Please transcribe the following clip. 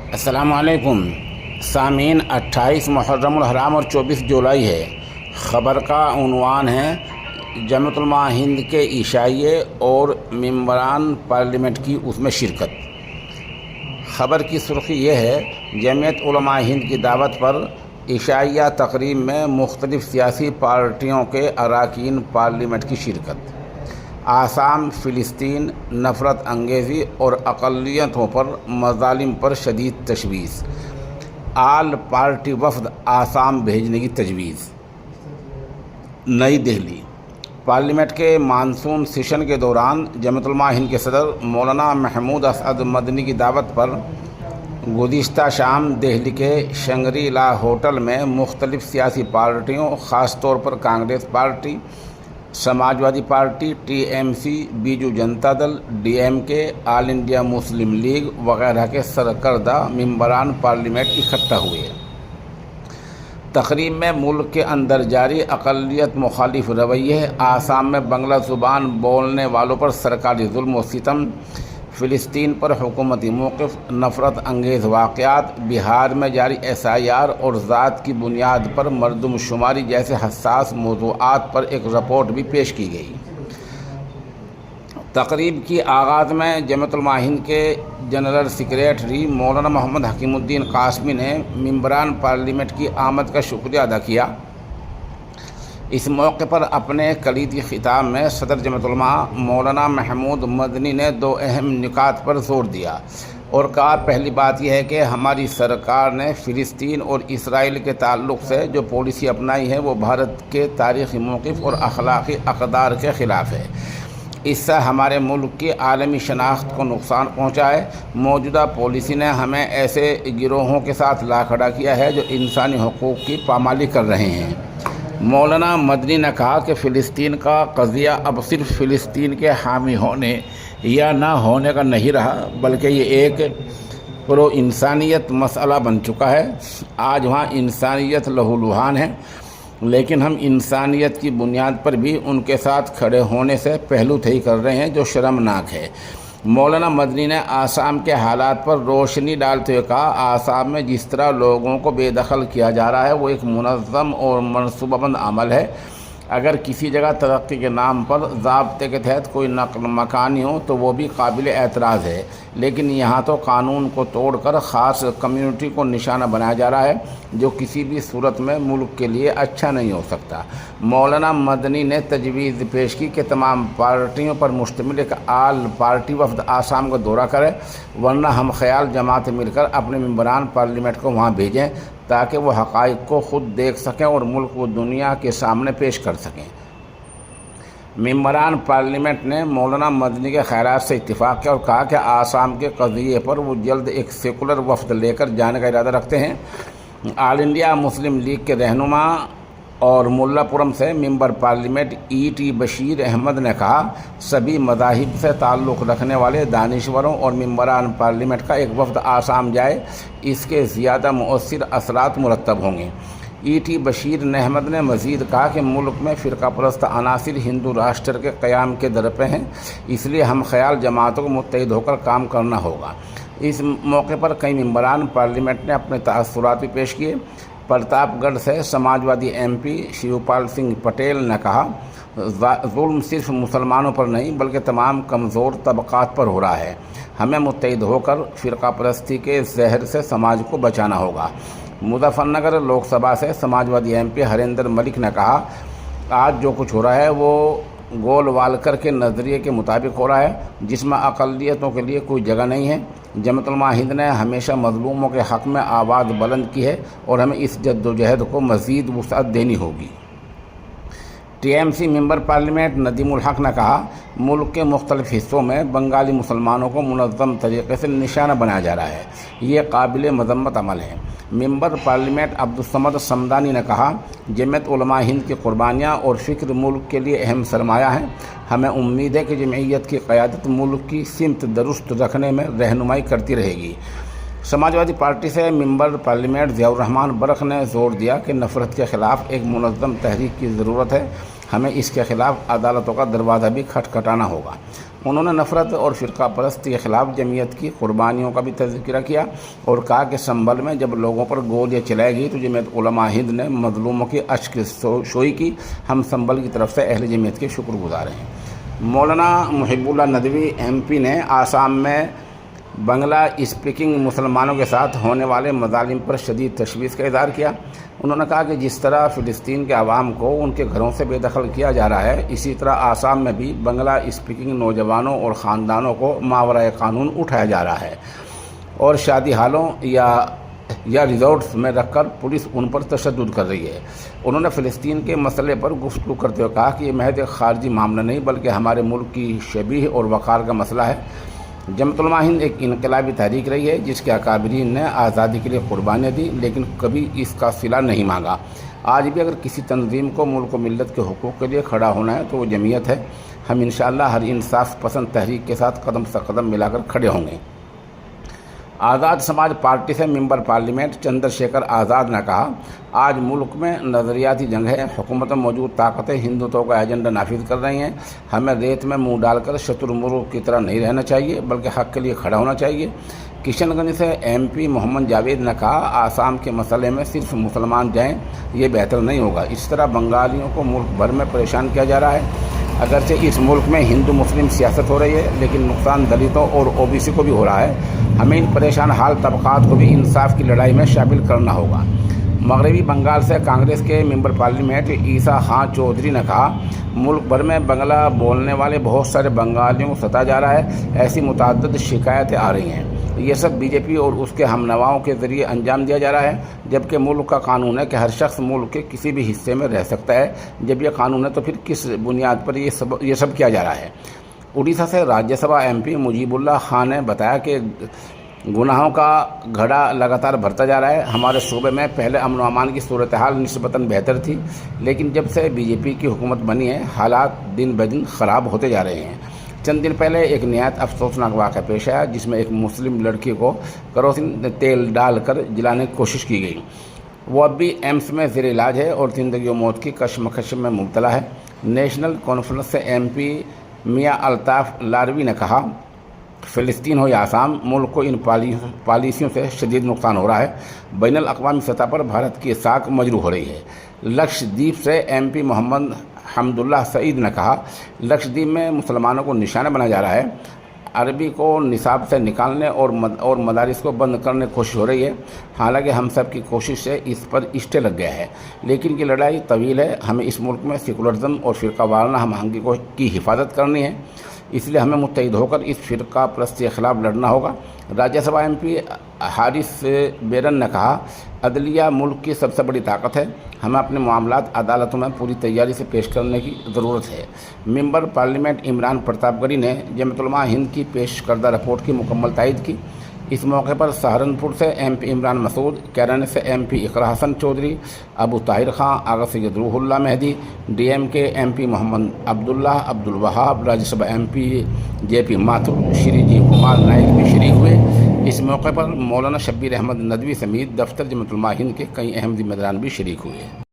السلام علیکم سامعین، 28 محرم الحرام اور 24 جولائی ہے۔ خبر کا عنوان ہے جمعیت علماء ہند کے عشائیے اور ممبران پارلیمنٹ کی اس میں شرکت۔ خبر کی سرخی یہ ہے، جمعیت علماء ہند کی دعوت پر عشائیہ تقریب میں مختلف سیاسی پارٹیوں کے اراکین پارلیمنٹ کی شرکت۔ آسام، فلسطین، نفرت انگیزی اور اقلیتوں پر مظالم پر شدید تشویش، آل پارٹی وفد آسام بھیجنے کی تجویز۔ نئی دہلی، پارلیمنٹ کے مانسون سیشن کے دوران جمعیت علماء ہند کے صدر مولانا محمود اسعد مدنی کی دعوت پر گزشتہ شام دہلی کے شنگری لا ہوٹل میں مختلف سیاسی پارٹیوں، خاص طور پر Congress party, Samajwadi party, T M C, Biju Janata دل، ڈی ایم کے، آل انڈیا مسلم لیگ وغیرہ کے سرکردہ ممبران پارلیمنٹ اکٹھا ہوئے۔ تقریب میں ملک کے اندر جاری اقلیت مخالف رویے، آسام میں بنگلہ زبان بولنے والوں پر سرکاری ظلم و ستم، فلسطین پر حکومتی موقف، نفرت انگیز واقعات، بہار میں جاری SIR اور ذات کی بنیاد پر مردم شماری جیسے حساس موضوعات پر ایک رپورٹ بھی پیش کی گئی۔ تقریب کی آغاز میں جمعیت علماء ہند کے جنرل سیکریٹری مولانا محمد حکیم الدین قاسمی نے ممبران پارلیمنٹ کی آمد کا شکریہ ادا کیا۔ اس موقع پر اپنے کلیدی خطاب میں صدر جمعیت علماء مولانا محمود مدنی نے 2 اہم نکات پر زور دیا اور کہا، پہلی بات یہ ہے کہ ہماری سرکار نے فلسطین اور اسرائیل کے تعلق سے جو پالیسی اپنائی ہے وہ بھارت کے تاریخی موقف اور اخلاقی اقدار کے خلاف ہے۔ اس سے ہمارے ملک کی عالمی شناخت کو نقصان پہنچا ہے۔ موجودہ پالیسی نے ہمیں ایسے گروہوں کے ساتھ لا کھڑا کیا ہے جو انسانی حقوق کی پامالی کر رہے ہیں۔ مولانا مدنی نے کہا کہ فلسطین کا قضیہ اب صرف فلسطین کے حامی ہونے یا نہ ہونے کا نہیں رہا، بلکہ یہ ایک پرو انسانیت مسئلہ بن چکا ہے۔ آج وہاں انسانیت لہولہان ہے، لیکن ہم انسانیت کی بنیاد پر بھی ان کے ساتھ کھڑے ہونے سے پہلو تہی کر رہے ہیں، جو شرمناک ہے۔ مولانا مدنی نے آسام کے حالات پر روشنی ڈالتے ہوئے کہا، آسام میں جس طرح لوگوں کو بے دخل کیا جا رہا ہے وہ ایک منظم اور منصوبہ بند عمل ہے۔ اگر کسی جگہ ترقی کے نام پر ضابطے کے تحت کوئی نقل مکانی ہو تو وہ بھی قابل اعتراض ہے، لیکن یہاں تو قانون کو توڑ کر خاص کمیونٹی کو نشانہ بنایا جا رہا ہے، جو کسی بھی صورت میں ملک کے لیے اچھا نہیں ہو سکتا۔ مولانا مدنی نے تجویز پیش کی کہ تمام پارٹیوں پر مشتمل ایک آل پارٹی وفد آسام کا دورہ کرے، ورنہ ہم خیال جماعتیں مل کر اپنے ممبران پارلیمنٹ کو وہاں بھیجیں تاکہ وہ حقائق کو خود دیکھ سکیں اور ملک و دنیا کے سامنے پیش کر سکیں۔ ممبران پارلیمنٹ نے مولانا مدنی کے خیالات سے اتفاق کیا اور کہا کہ آسام کے قضیے پر وہ جلد ایک سیکولر وفد لے کر جانے کا ارادہ رکھتے ہیں۔ آل انڈیا مسلم لیگ کے رہنما اور ملا پورم سے member parliament ET Basheer Ahmed نے کہا، سبھی مذاہب سے تعلق رکھنے والے دانشوروں اور ممبران پارلیمنٹ کا ایک وفد آسام جائے، اس کے زیادہ مؤثر اثرات مرتب ہوں گے۔ ET بشیر احمد نے مزید کہا کہ ملک میں فرقہ پرست عناصر ہندو راشٹر کے قیام کے در پہ ہیں، اس لیے ہم خیال جماعتوں کو متحد ہو کر کام کرنا ہوگا۔ اس موقع پر کئی ممبران پارلیمنٹ نے اپنے تاثرات بھی پیش کیے۔ پرتاپ گڑھ سے سماجوادی MP شیو پال سنگھ پٹیل نے کہا، ظلم صرف مسلمانوں پر نہیں بلکہ تمام کمزور طبقات پر ہو رہا ہے، ہمیں متحد ہو کر فرقہ پرستی کے زہر سے سماج کو بچانا ہوگا۔ مظفر نگر لوک سبھا سے سماجوادی MP ہریندر ملک نے کہا، آج جو کچھ ہو رہا ہے وہ گول والکر کے نظریے کے مطابق ہو رہا ہے، جس میں اقلیتوں کے لیے کوئی جگہ نہیں ہے۔ جمعیت علماء ہند نے ہمیشہ مظلوموں کے حق میں آواز بلند کی ہے اور ہمیں اس جد و جہد کو مزید وسعت دینی ہوگی۔ TMC ممبر پارلیمنٹ ندیم الحق نے کہا، ملک کے مختلف حصوں میں بنگالی مسلمانوں کو منظم طریقے سے نشانہ بنایا جا رہا ہے، یہ قابل مذمت عمل ہے۔ ممبر پارلیمنٹ عبدالصمد صمدانی نے کہا، جمعیت علماء ہند کی قربانیاں اور فکر ملک کے لیے اہم سرمایہ ہیں، ہمیں امید ہے کہ جمعیت کی قیادت ملک کی سمت درست رکھنے میں رہنمائی کرتی رہے گی۔ سماجوادی پارٹی سے ممبر پارلیمنٹ ضیاء الرحمان برق نے زور دیا کہ نفرت کے خلاف ایک منظم تحریک کی ضرورت ہے ہمیں اس کے خلاف عدالتوں کا دروازہ بھی کھٹکھٹانا ہوگا۔ انہوں نے نفرت اور فرقہ پرستی کے خلاف جمعیت کی قربانیوں کا بھی تذکرہ کیا اور کہا کہ سنبھل میں جب لوگوں پر گولیاں چلائی گئی تو جمعیت علماء ہند نے مظلوموں کی اشک شوئی کی۔ ہم سنبھل کی طرف سے اہل جمعیت کے شکر گزار ہیں۔ مولانا محب اللہ ندوی MP نے آسام میں بنگلہ اسپیکنگ مسلمانوں کے ساتھ ہونے والے مظالم پر شدید تشویش کا اظہار کیا۔ انہوں نے کہا کہ جس طرح فلسطین کے عوام کو ان کے گھروں سے بے دخل کیا جا رہا ہے، اسی طرح آسام میں بھی بنگلہ اسپیکنگ نوجوانوں اور خاندانوں کو ماورائے قانون اٹھایا جا رہا ہے اور شادی ہالوں یا ریزورٹس میں رکھ کر پولیس ان پر تشدد کر رہی ہے۔ انہوں نے فلسطین کے مسئلے پر گفتگو کرتے ہوئے کہا کہ یہ محض ایک خارجی معاملہ نہیں بلکہ ہمارے ملک کی شبیہ اور وقار کا مسئلہ ہے۔ جمعیت علماء ہند ایک انقلابی تحریک رہی ہے جس کے اکابرین نے آزادی کے لیے قربانیاں دی لیکن کبھی اس کا صلہ نہیں مانگا۔ آج بھی اگر کسی تنظیم کو ملک و ملت کے حقوق کے لیے کھڑا ہونا ہے تو وہ جمعیت ہے۔ ہم انشاءاللہ ہر انصاف پسند تحریک کے ساتھ قدم سے قدم ملا کر کھڑے ہوں گے۔ آزاد سماج پارٹی سے ممبر پارلیمنٹ چندر شیکھر آزاد نے کہا، آج ملک میں نظریاتی جنگ ہے، حکومت میں موجود طاقتیں ہندوتوں کا ایجنڈا نافذ کر رہی ہیں۔ ہمیں ریت میں منہ ڈال کر شتر مرغ کی طرح نہیں رہنا چاہیے بلکہ حق کے لیے کھڑا ہونا چاہیے۔ کشن گنج سے MP محمد جاوید نے کہا، آسام کے مسئلے میں صرف مسلمان جائیں یہ بہتر نہیں ہوگا، اس طرح بنگالیوں کو ملک بھر میں پریشان کیا جا رہا ہے۔ اگرچہ اس ملک میں ہندو مسلم سیاست ہو رہی ہے لیکن نقصان دلتوں اور OBC کو بھی ہو رہا ہے۔ ہمیں ان پریشان حال طبقات کو بھی انصاف کی لڑائی میں شامل کرنا ہوگا۔ مغربی بنگال سے کانگریس کے ممبر پارلیمنٹ عیسیٰ خان چودھری نے کہا، ملک بھر میں بنگلہ بولنے والے بہت سارے بنگالیوں کو ستایا جا رہا ہے، ایسی متعدد شکایتیں آ رہی ہیں۔ یہ سب BJP اور اس کے ہم نواؤں کے ذریعے انجام دیا جا رہا ہے، جبکہ ملک کا قانون ہے کہ ہر شخص ملک کے کسی بھی حصے میں رہ سکتا ہے۔ جب یہ قانون ہے تو پھر کس بنیاد پر یہ سب کیا جا رہا ہے؟ اڑیسہ سے راجیہ سبھا MP مجیب اللہ خان نے بتایا کہ گناہوں کا گھڑا لگاتار بڑھتا جا رہا ہے۔ ہمارے صوبے میں پہلے امن و امان کی صورتحال نسبتاً بہتر تھی لیکن جب سے BJP کی حکومت بنی ہے حالات دن بدن خراب ہوتے جا رہے ہیں۔ چند دن پہلے ایک نہایت افسوسناک واقعہ پیش آیا جس میں ایک مسلم لڑکی کو کیروسین تیل ڈال کر جلانے کی کوشش کی گئی۔ وہ اب بھی ایمس میں زیر علاج ہے اور زندگی و موت کی کشمکش میں مبتلا ہے۔ نیشنل کانفرنس سے MP میاں الطاف لاروی نے کہا، فلسطین ہو یا آسام، ملک کو ان پالیسیوں سے شدید نقصان ہو رہا ہے۔ بین الاقوامی سطح پر بھارت کی ساکھ مجروح ہو رہی ہے۔ لکشدیپ سے MP محمد حمد اللہ سعید نے کہا، لکشدیپ میں مسلمانوں کو نشانہ بنایا جا رہا ہے۔ عربی کو نصاب سے نکالنے اور مدارس کو بند کرنے کی کوشش ہو رہی ہے۔ حالانکہ ہم سب کی کوشش سے اس پر اسٹے لگ گیا ہے لیکن یہ لڑائی طویل ہے۔ ہمیں اس ملک میں سیکولرزم اور فرقہ وارانہ ہم آہنگی کی حفاظت کرنی ہے، اس لیے ہمیں متحد ہو کر اس فرقہ پرستی کے خلاف لڑنا ہوگا۔ راجیہ سبھا MP حارث بیرن نے کہا، عدلیہ ملک کی سب سے بڑی طاقت ہے، ہمیں اپنے معاملات عدالتوں میں پوری تیاری سے پیش کرنے کی ضرورت ہے۔ ممبر پارلیمنٹ عمران پرتاپ گڑھی نے جمعیت علماء ہند کی پیش کردہ رپورٹ کی مکمل تائید کی۔ اس موقع پر سہارنپور سے MP عمران مسعود، کیرانہ سے MP اقرا حسن چودھری، ابو طاہر خان، آغا سید روح اللہ مہدی، DMK MP محمد عبداللہ عبد الوہاب، راجیہ سبھا MP JP ماتھور، شری جی کمار نائک بھی شریک ہوئے۔ اس موقع پر مولانا شبیر احمد ندوی سمیت دفتر جمعیت علماء ہند کے کئی اہم ذمہ داران بھی شریک ہوئے۔